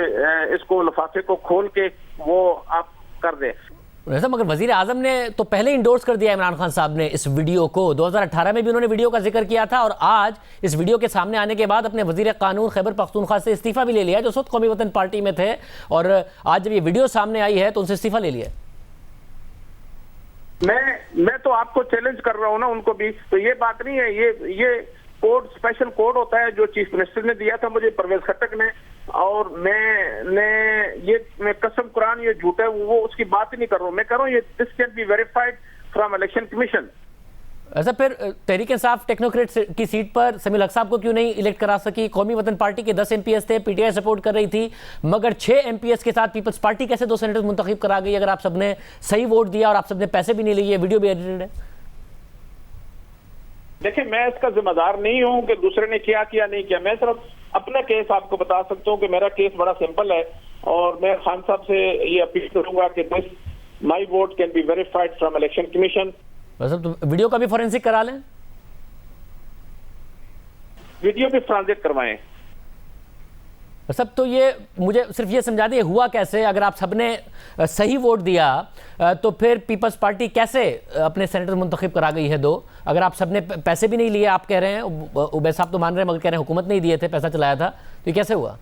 इसको लिफाफे को खोल के वो आप कर दें। वैसे मगर वजीर आजम ने तो पहले इंडोर्स कर दिया इमरान खान साहब ने इस वीडियो को। 2018 में भी उन्होंने वीडियो का जिक्र किया था, और आज इस वीडियो के सामने आने के बाद अपने वजीर कानून खैबर पख्तूनख्वा से इस्तीफा भी ले लिया, जो उस वक्त कौमी वतन पार्टी में थे, और आज जब ये वीडियो सामने आई है तो उनसे इस्तीफा ले लिया। मैं तो आपको चैलेंज कर रहा हूँ ना उनको भी। तो ये बात नहीं है, ये कोड स्पेशल कोड होता है जो चीफ मिनिस्टर ने दिया था मुझे, परवेज खट्टक ने, और मैं कसम कुरान ये झूठ है, वो उसकी बात ही नहीं कर रहा हूँ। मैं कर रहा हूँ ये this can be verified from election commission. ऐसा फिर तहरीक इंसाफ टेक्नोक्रेट की सीट पर समील हक साहब को क्यों नहीं इलेक्ट करा सकी? कौमी वतन पार्टी के 10 एमपीएस थे, पीटीआई सपोर्ट कर रही थी, मगर 6 एमपीएस के साथ पीपल्स पार्टी कैसे 2 सेनेटर्स मुंतखब करा गई अगर आप सबने सही वोट दिया और आप सबने पैसे भी नहीं लिए? वीडियो भी एडिटेड है। देखिए, मैं इसका जिम्मेदार नहीं हूं कि दूसरे ने क्या किया नहीं किया। मैं सिर्फ अपना केस आपको बता सकता हूं कि मेरा केस बड़ा सिंपल है, और मैं खान साहब से ये अपील करूंगा कि this my vote can be verified from election commission. तो वीडियो का भी फोरेंसिक करा लें, वीडियो भी ट्रांजिट करवाएं। सब तो ये मुझे सिर्फ ये समझा दिए हुआ कैसे? अगर आप सबने सही वोट दिया तो फिर पीपल्स पार्टी कैसे अपने सेनेटर मुंतखब करा गई है 2? अगर आप सबने पैसे भी नहीं लिए, आप कह रहे हैं, उबैद साहब तो मान रहे हैं मगर कह रहे हैं हुकूमत नहीं दिए थे, पैसा चलाया था, तो ये कैसे हुआ?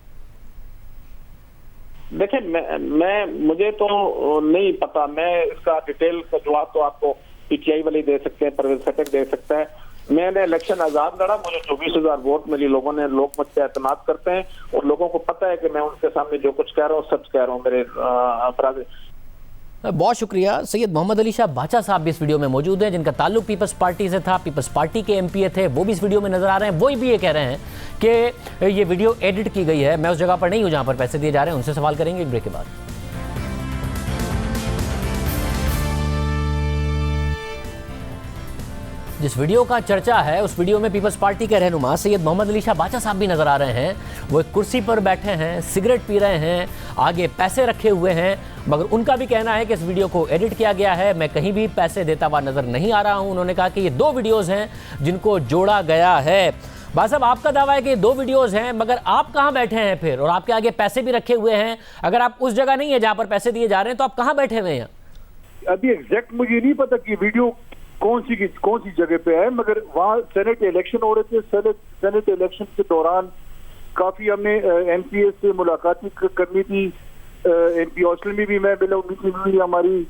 देखिए, मैं मुझे तो नहीं पता। मैं इसका डिटेल का जवाब तो आपको पीटीआई वाले दे सकते हैं, परवेज खट्टक दे सकता है। मैंने इलेक्शन आजाद लड़ा, मुझे 24,000 वोट मिली। लोगों ने लोक मत पे एतमाद करते हैं और लोगों को पता है कि मैं उनके सामने जो कुछ कह रहा हूँ सच कह रहा हूँ। मेरे अपराध। बहुत शुक्रिया। सैयद मोहम्मद अली शाह बाचा साहब भी इस वीडियो में मौजूद हैं, जिनका ताल्लुक पीपल्स पार्टी से था, पीपल्स पार्टी के एमपीए थे, वो भी इस वीडियो में नजर आ रहे हैं। वो भी ये कह रहे हैं कि ये वीडियो एडिट की गई है। मैं उस जगह पर नहीं हूं जहां पर पैसे दिए जा रहे हैं। उनसे सवाल करेंगे एक ब्रेक के बाद। जिस वीडियो का चर्चा है उस वीडियो में पीपल्स पार्टी के रहनुमा सैयद मोहम्मद अली शाह बाचा साहब भी नजर आ रहे हैं। वो एक कुर्सी पर बैठे हैं, सिगरेट पी रहे हैं, आगे पैसे रखे हुए हैं, मगर उनका भी कहना है कि इस वीडियो को एडिट किया गया है। मैं कहीं भी पैसे देता हुआ नजर नहीं आ रहा हूं। उन्होंने कहा कि ये 2 वीडियोज हैं जिनको जोड़ा गया है। भाई साहब, आपका दावा है कि 2 वीडियोज हैं, मगर आप कहां बैठे हैं फिर? और आपके आगे पैसे भी रखे हुए हैं। अगर आप उस जगह नहीं है जहां पर पैसे दिए जा रहे हैं तो आप कहां बैठे हुए हैं? अभी एग्जैक्ट मुझे नहीं पता कि वीडियो कौन सी जगह पे है, मगर वहाँ सेनेट इलेक्शन हो रहे थे। सेनेट इलेक्शन के दौरान काफी हमने एमपीए से मुलाकात करनी थी। एमपी हॉस्टल में भी मैं मिला, मीटिंग हुई हमारी,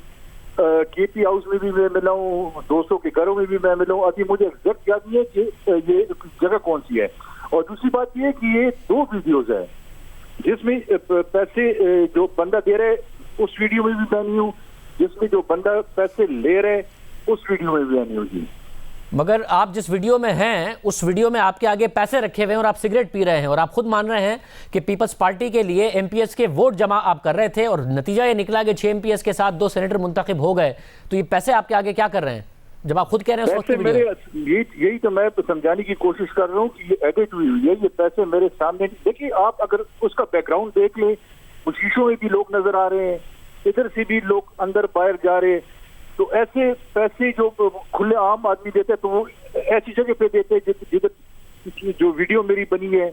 KP हाउस में भी मैं मिला हूँ, दोस्तों के घरों में भी मैं मिला हूँ। अभी मुझे एग्जैक्ट याद नहीं है कि ये जगह कौन सी है। और दूसरी बात ये है कि ये 2 वीडियोज है जिसमें पैसे जो बंदा दे रहा है उस वीडियो में भी मैं नहीं हूँ, जिसमें जो बंदा पैसे ले रहे हैं उस वीडियो में भी मैं नहीं हूँ जी। मगर आप जिस वीडियो में हैं उस वीडियो में आपके आगे पैसे रखे हुए हैं और आप सिगरेट पी रहे हैं और आप खुद मान रहे हैं कि पीपल्स पार्टी के लिए एमपीएस के वोट जमा आप कर रहे थे और नतीजा ये निकला कि 6 एमपीएस के साथ 2 सेनेटर मुंतखब हो गए। तो ये पैसे आपके आगे क्या कर रहे हैं जब आप खुद कह रहे हैं उस वक्त? यही तो मैं समझाने की कोशिश कर रहा हूँ कि ये एडिट हुई हुई है, ये पैसे मेरे सामने। देखिए आप अगर उसका बैकग्राउंड देख लें, शीशों में भी लोग नजर आ रहे हैं, इधर से भी लोग अंदर बाहर जा रहे हैं। तो ऐसे पैसे जो खुले आम आदमी देते हैं तो वो ऐसी जगह पे देते हैं जिधर जो वीडियो मेरी बनी है।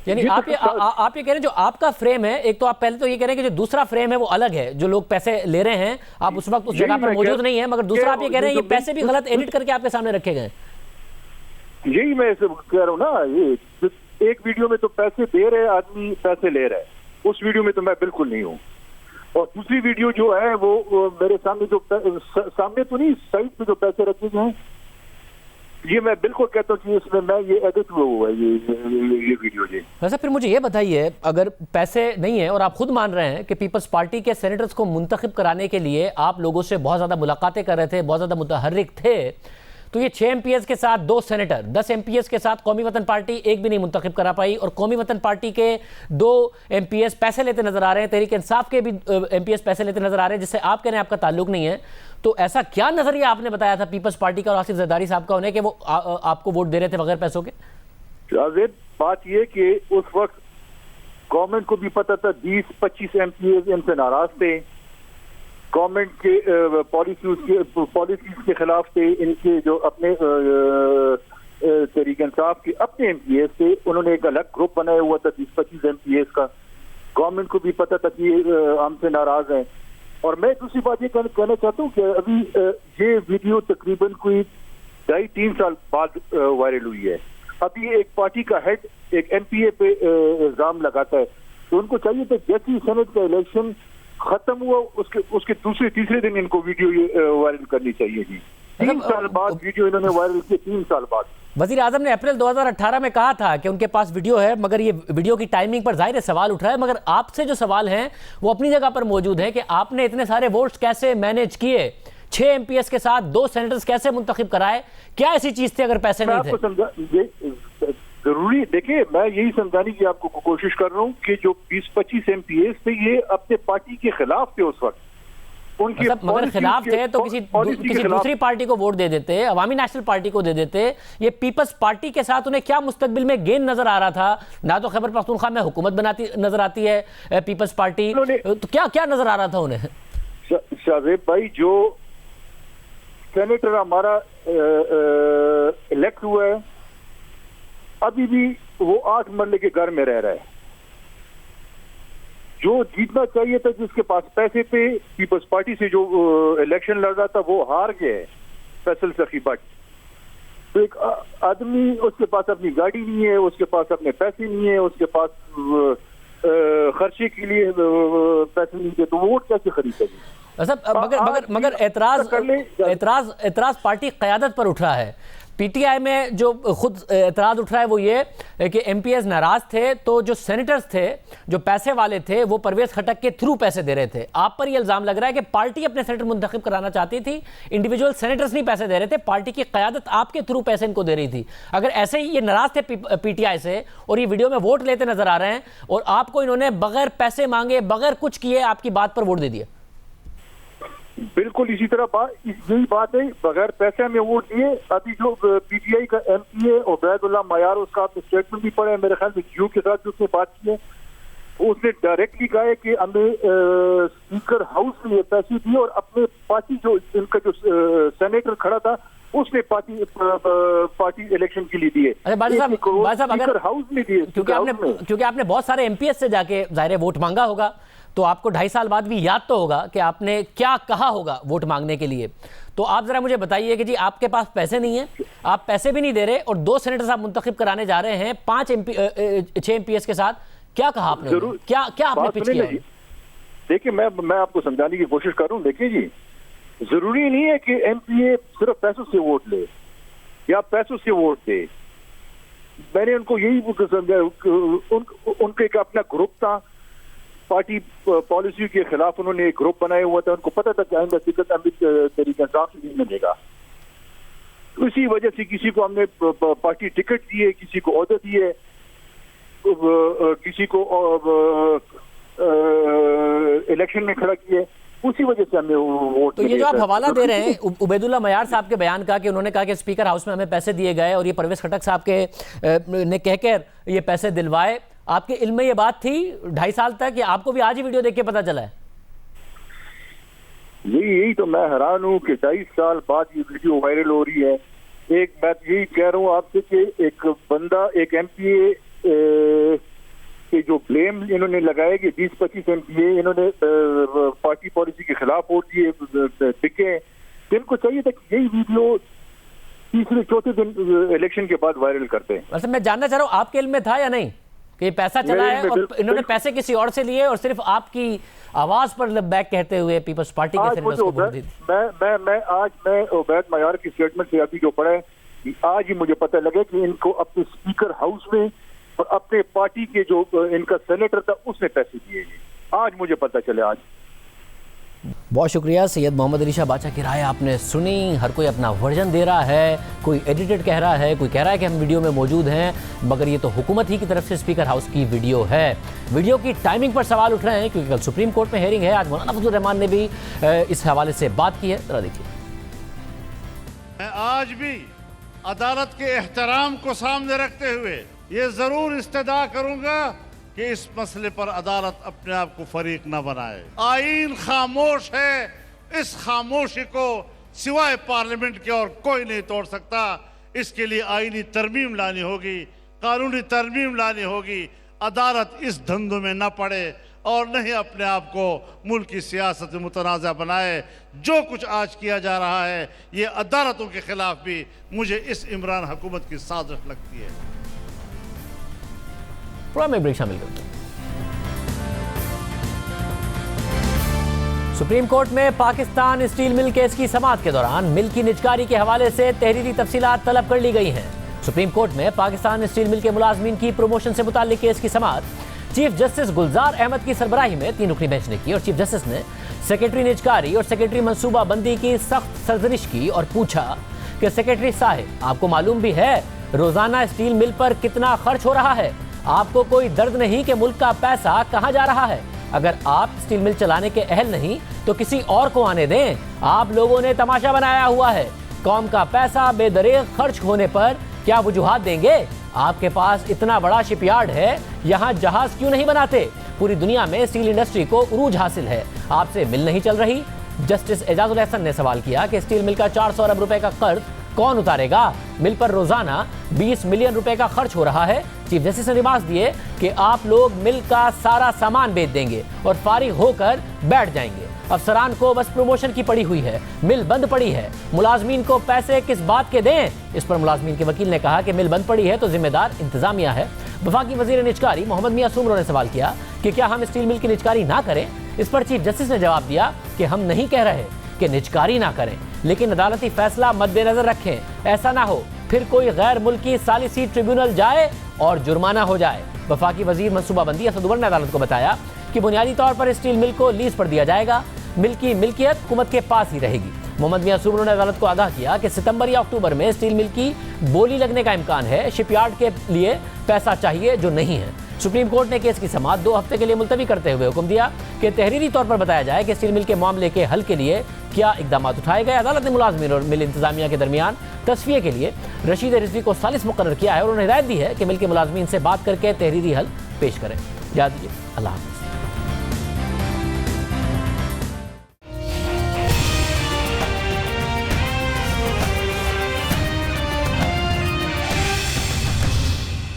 यानी आप ये कह रहे हैं जो आपका फ्रेम है, एक तो आप पहले तो ये कह रहे हैं कि जो दूसरा फ्रेम है वो अलग है, जो लोग पैसे ले रहे हैं आप उस वक्त उस जगह पर मौजूद नहीं है, मगर दूसरा आप ये कह रहे हैं ये पैसे भी गलत एडिट करके आपके सामने रखे गए। यही मैं कह रहा हूँ ना, ये एक वीडियो में तो पैसे दे रहे आदमी पैसे ले रहा है, उस वीडियो में तो मैं बिल्कुल नहीं हूँ। और दूसरी वीडियो जो है वो मेरे सामने जो सामने तो नहीं, साइड पे जो पैसे रखे गए हैं, ये मैं बिल्कुल कहता हूँ कि इसमें मैं ये एडिट हुआ है ये वीडियो जी। वैसे फिर मुझे ये बताइए, अगर पैसे नहीं है और आप खुद मान रहे हैं कि पीपल्स पार्टी के सेनेटर्स को मुंतखब कराने के लिए आप लोगों से बहुत ज़्यादा मुलाकातें कर रहे थे, बहुत ज़्यादा मुतहर्रिक थे, तो ये 6 एमपीएस के साथ 2 सेनेटर, 10 एमपीएस के साथ कौमी वतन पार्टी एक भी नहीं मुंतखब करा पाई और कौमी वतन पार्टी के 2 एमपीएस पैसे लेते नजर आ रहे हैं, तहरीक इंसाफ के भी एमपीएस पैसे लेते नजर आ रहे हैं, जिससे आप कह रहे हैं आपका ताल्लुक नहीं है। तो ऐसा क्या नजरिया आपने बताया था पीपल्स पार्टी का और आसिफ जरदारी साहब का उन्हें कि वो आपको वोट दे रहे थे बगैर पैसों के? बात ये कि उस वक्त गवर्नमेंट को भी पता था 20-25 एमपीएस इनसे नाराज थे, गवर्नमेंट के पॉलिसीज के खिलाफ थे, इनके जो अपने तहरीक इंसाफ के अपने एमपीएस थे, उन्होंने एक अलग ग्रुप बनाया हुआ था 20-25 एमपीएस का। गवर्नमेंट को भी पता था कि हमसे नाराज हैं। और मैं दूसरी बात ये कहना चाहता हूँ कि अभी ये वीडियो तकरीबन कोई 2.5-3 साल बाद वायरल हुई है। अभी एक पार्टी का हेड एक एमपीए पे इल्जाम लगाता है, तो उनको चाहिए था जैसे ही सेनेट का इलेक्शन खत्म हुआ उसके दूसरे तीसरे दिन इनको वीडियो वायरल करनी चाहिए जी। 3 साल बाद वीडियो इन्होंने वायरल किया, 3 साल बाद। वजीर आजम ने अप्रैल 2018 में कहा था कि उनके पास वीडियो है, मगर ये वीडियो की टाइमिंग पर जाहिर है सवाल उठ रहा है। मगर आपसे जो सवाल हैं वो अपनी जगह पर मौजूद है कि आपने इतने सारे वोट्स कैसे मैनेज किए, 6 एमपीएस के साथ 2 सेनेटर्स कैसे मुंतखब कराए, क्या ऐसी चीज थी अगर पैसे नहीं थे? जरूरी देखिए, मैं यही समझाने की आपको कोशिश कर रहा हूँ कि जो 20-25 एमपीएस थे ये अपने पार्टी के खिलाफ थे उस वक्त। उनके मगर खिलाफ थे तो किसी दूसरी पार्टी को वोट दे देते, अवामी नेशनल पार्टी को दे देते। ये पीपल्स पार्टी के साथ उन्हें क्या मुस्तकबिल में गेन नजर आ रहा था? ना तो खैबर पख्तूनख्वा में हुकूमत बनाती नजर आती है पीपल्स पार्टी, तो क्या क्या नजर आ रहा था उन्हें? शाहजेब भाई, जो सेनेटर हमारा इलेक्ट हुआ है अभी भी वो 8 मरले के घर में रह रहा है। जो जीतना चाहिए था, जिसके पास पैसे थे, पीपल्स पार्टी से जो इलेक्शन लड़ रहा था वो हार गया है, फैसल सखी पार्टी। तो एक आदमी, उसके पास अपनी गाड़ी नहीं है, उसके पास अपने पैसे नहीं है, उसके पास खर्चे के लिए पैसे नहीं है, तो वोट कैसे खरीदेगी? मगर एतराज पार्टी क़यादत पर उठ रहा है। पीटीआई में जो खुद एतराज उठ रहा है वो ये कि एमपीएस नाराज थे, तो जो सेनेटर्स थे, जो पैसे वाले थे, वो परवेज खटक के थ्रू पैसे दे रहे थे। आप पर ये इल्जाम लग रहा है कि पार्टी अपने सेनेटर मुंतखब कराना चाहती थी, इंडिविजुअल सेनेटर्स नहीं पैसे दे रहे थे, पार्टी की क़यादत आपके थ्रू पैसे इनको दे रही थी। अगर ऐसे ही ये नाराज थे पीटीआई से और ये वीडियो में वोट लेते नजर आ रहे हैं और आपको इन्होंने बगैर पैसे मांगे, बगैर कुछ किए आपकी बात पर वोट दे दिया। बिल्कुल इसी तरह यही बात है, बगैर पैसे में वोट दिए। अभी जो पीटीआई का एमपीए उबैदुल्लाह मयार, उसका आपने स्टेटमेंट भी पढ़ा है मेरे ख्याल में, जियो के साथ जो उसने बात की है, उसने डायरेक्टली कहा है कि हमें स्पीकर हाउस में ये पैसे दिए और अपने पार्टी जो इनका जो सेनेटर खड़ा था उसने पार्टी इलेक्शन के लिए दिए। अगर हाउस में दिए, क्योंकि आपने बहुत सारे एमपीएस से जाके जाहिर वोट मांगा होगा, तो आपको 2.5 साल बाद भी याद तो होगा कि आपने क्या कहा होगा वोट मांगने के लिए। तो आप जरा मुझे बताइए कि जी आपके पास पैसे नहीं है, आप पैसे भी नहीं दे रहे और 2 सेनेटर्स आप मुंतखब कराने जा रहे हैं 6 एमपीएस के साथ, क्या कहा आपने? क्या आपने पिच किया? देखिए, मैं आपको समझाने की कोशिश कर रहा हूँ। देखिए जी, जरूरी नहीं है कि एमपीए सिर्फ पैसों से वोट ले या पैसों से वोट दे। मैंने उनको यही समझा, उनके एक अपना ग्रुप था, पार्टी पॉलिसी के खिलाफ उन्होंने एक ग्रुप बनाया हुआ था, उनको पता था कि आइंदा टिकट तरीका इंसाफ से नहीं मिलेगा। इसी वजह से किसी को हमने पार्टी टिकट दिए, किसी को ओहदे दिए, किसी को इलेक्शन में खड़ा किए, उसी वजह से हमें वोट। तो ये जो आप हवाला दे रहे हैं उबैदुल्ला मयार साहब के बयान का कि उन्होंने कहा कि स्पीकर हाउस में हमें पैसे दिए गए और ये परवेज खटक साहब के ने कहकर ये पैसे दिलवाए, आपके इल्म में ये बात थी 2.5 साल तक, या आपको भी आज ही वीडियो देख के पता चला है? यही तो मैं हैरान हूँ कि 2.5 साल बाद ये वीडियो वायरल हो रही है। एक बात यही कह रहा हूँ आपसे कि एक बंदा, एक एमपीए के जो ब्लेम इन्होंने लगाए कि 20-25 एमपीए इन्होंने पार्टी पॉलिसी के खिलाफ वोट दिए टिके, इनको चाहिए था कि यही वीडियो तीसरे चौथे दिन इलेक्शन के बाद वायरल करते हैं। वैसे मैं जानना चाह रहा हूँ आपके इल्म में था या नहीं कि पैसा चला है और इन्होंने पैसे किसी और से लिए और सिर्फ आपकी आवाज पर बैक कहते हुए पीपल्स पार्टी के सिर्फ उसको वोट दी? मैं उबैद मयार की स्टेटमेंट से अभी जो पढ़ा है, आज ही मुझे पता लगा कि इनको अपने स्पीकर हाउस में और अपने पार्टी के जो इनका सेनेटर था उसने पैसे दिए। आज मुझे पता चले। आज बहुत शुक्रिया सैयद मोहम्मद अली शाह बादशाह की राय आपने सुनी। हर कोई अपना वर्जन दे रहा है, कोई एडिटेड कह रहा है, कोई कह रहा है कि हम वीडियो में मौजूद हैं, मगर ये तो हुकूमत ही की तरफ से स्पीकर हाउस की वीडियो है। वीडियो की टाइमिंग पर सवाल उठ रहे हैं क्योंकि कल सुप्रीम कोर्ट में हेयरिंग है। आज मौलाना फजलुर रहमान ने भी इस हवाले से बात की है, जरा देखिए। मैं आज भी अदालत के एहतराम को सामने रखते हुए ये जरूर इस्तदा करूंगा कि इस मसले पर अदालत अपने आप को फरीक न बनाए। आईन खामोश है, इस खामोशी को सिवाय पार्लियामेंट के और कोई नहीं तोड़ सकता। इसके लिए आईनी तरमीम लानी होगी, कानूनी तरमीम लानी होगी। अदालत इस धंधों में न पड़े और नहीं अपने आप को मुल्क की सियासत में मुतनाज़ा बनाए। जो कुछ आज किया जा रहा है ये अदालतों के खिलाफ भी मुझे इस इमरान हुकूमत की साजिश लगती है। में ब्रेक शामिल करते हैं। सुप्रीम कोर्ट में पाकिस्तान स्टील मिल केस की समाअत के दौरान मिल की निजकारी के हवाले से तहरीरी तफसीलात तलब कर ली गई हैं। सुप्रीम कोर्ट में पाकिस्तान स्टील मिल के मुलाजमीन की प्रमोशन से मुताल्लिक केस की समाअत चीफ जस्टिस गुलजार अहमद की सरबराही में 3 रुकनी बेंच ने की और चीफ जस्टिस ने सेक्रेटरी निजकारी और सेक्रेटरी मनसूबा बंदी की सख्त सरजरिश की और पूछा कि सेक्रेटरी साहब, आपको मालूम भी है रोजाना स्टील मिल पर कितना खर्च हो रहा है? आपको कोई दर्द नहीं कि मुल्क का पैसा कहां जा रहा है? अगर आप स्टील मिल चलाने के अहल नहीं तो किसी और को आने दें। आप लोगों ने तमाशा बनाया हुआ है। कौम का पैसा बेदरेग खर्च होने पर क्या वजूहात देंगे? आपके पास इतना बड़ा शिपयार्ड है, यहाँ जहाज क्यों नहीं बनाते? पूरी दुनिया में स्टील इंडस्ट्री को उरूज हासिल है, आपसे मिल नहीं चल रही। जस्टिस एजाजुल एहसन ने सवाल किया कि स्टील मिल का 400 अरब रुपए का कर्ज कौन उतारेगा? मिल पर रोजाना 20 मिलियन रुपए का खर्च हो रहा है। चीफ जस्टिस ने रिमार्क दिए कि आप लोग मिल का सारा सामान बेच देंगे और फारिग होकर बैठ जाएंगे। अफसरान को बस प्रमोशन की पड़ी हुई है, मिल बंद पड़ी है। मुलाजमीन को पैसे किस बात के दें? इस पर मुलाजमीन के वकील ने कहा कि मिल बंद पड़ी है तो जिम्मेदार इंतजामिया है। वफाकी वजीर निजकारी मोहम्मद मियां सुमरो ने सवाल किया कि क्या हम स्टील मिल की निजकारी ना करें? इस पर चीफ जस्टिस ने जवाब दिया कि हम नहीं कह रहे कि निजकारी ना करें, लेकिन अदालती फैसला मद्देनजर रखें। ऐसा ना हो फिर कोई गैर मुल्की सालिसी ट्रिब्यूनल जाए और जुर्माना हो जाए। वफाकी वजीर मनसूबाबंदी असद उमर ने अदालत को बताया कि बुनियादी तौर पर स्टील मिल को लीज पर दिया जाएगा। मिल की मिल्कियत हुकूमत के पास ही रहेगी। मोहम्मद मियां सुमरो ने अदालत को आगाह किया कि सितंबर या अक्टूबर में स्टील मिल की बोली लगने का इम्कान है। शिपयार्ड के लिए पैसा चाहिए जो नहीं है। सुप्रीम कोर्ट ने केस की समाअत 2 हफ्ते के लिए मुलतवी करते हुए हुक्म दिया कि तहरीरी तौर पर बताया जाए कि स्टील मिल के मामले के हल के लिए क्या इकदाम उठाए गए। अदालत ने मुलाजमीन और मिल इंतजामिया के दरमियान तस्फिये के लिए रशीद रिजवी को सालिस मुकर्रर किया है और उन्हें हिदायत दी है कि मिल के मुलाजमीन से बात करके तहरीरी हल पेश करें। याद दीजिए। अल्लाह हाफ़िज़।